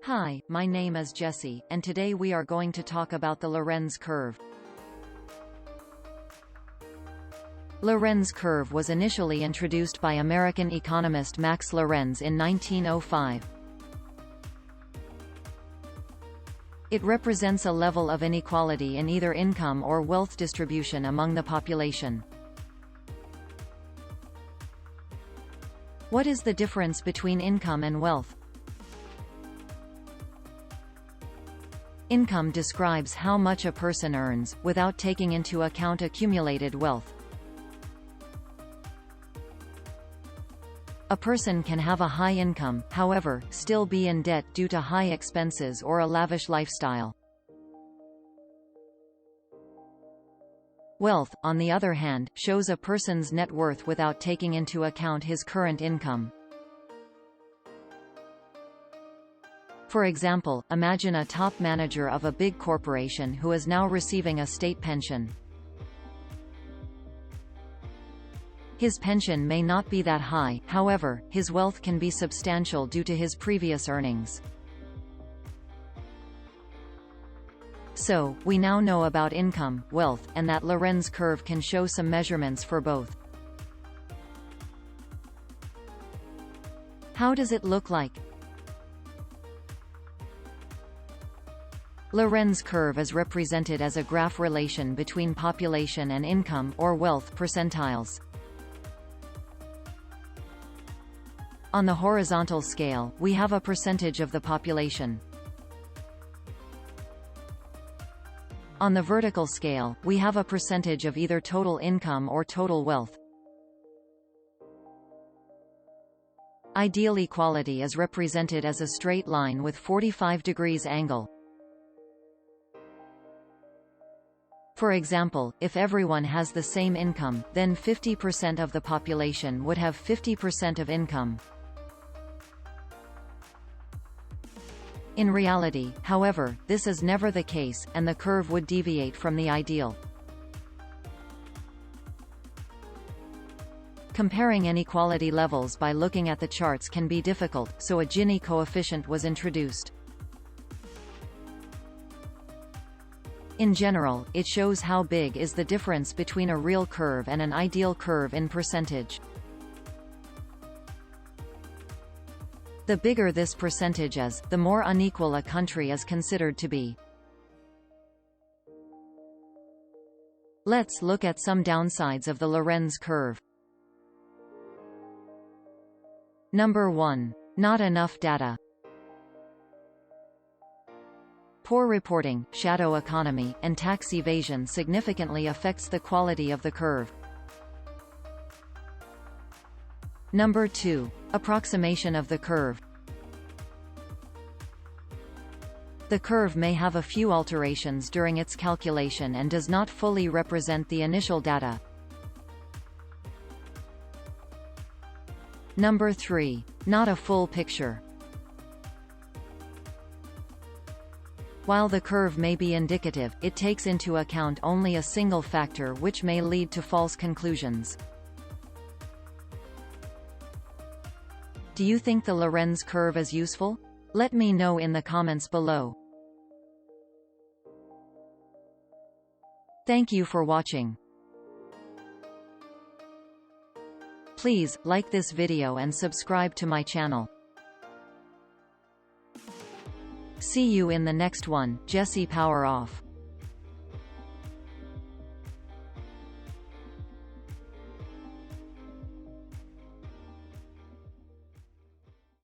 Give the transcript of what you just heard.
Hi, my name is Jessie, and today we are going to talk about the Lorenz curve. Lorenz curve was initially introduced by American economist Max Lorenz in 1905. It represents a level of inequality in either income or wealth distribution among the population. What is the difference between income and wealth? Income describes how much a person earns, without taking into account accumulated wealth. A person can have a high income, however, still be in debt due to high expenses or a lavish lifestyle. Wealth, on the other hand, shows a person's net worth without taking into account his current income. For example, imagine a top manager of a big corporation who is now receiving a state pension. His pension may not be that high, however, his wealth can be substantial due to his previous earnings. So, we now know about income, wealth, and that Lorenz curve can show some measurements for both. How does it look like? Lorenz curve is represented as a graph relation between population and income or wealth percentiles. On the horizontal scale, we have a percentage of the population. On the vertical scale, we have a percentage of either total income or total wealth. Ideal equality is represented as a straight line with 45 degrees angle. For example, if everyone has the same income, then 50% of the population would have 50% of income. In reality, however, this is never the case, and the curve would deviate from the ideal. Comparing inequality levels by looking at the charts can be difficult, so a Gini coefficient was introduced. In general, it shows how big is the difference between a real curve and an ideal curve in percentage. The bigger this percentage is, the more unequal a country is considered to be. Let's look at some downsides of the Lorenz curve. Number 1. Not enough data. Poor reporting, shadow economy, and tax evasion significantly affects the quality of the curve. Number 2. Approximation of the curve. The curve may have a few alterations during its calculation and does not fully represent the initial data. Number 3. Not a full picture. While the curve may be indicative, it takes into account only a single factor, which may lead to false conclusions. Do you think the Lorenz curve is useful? Let me know in the comments below. Thank you for watching. Please, like this video and subscribe to my channel. See you in the next one. Jessie, power off.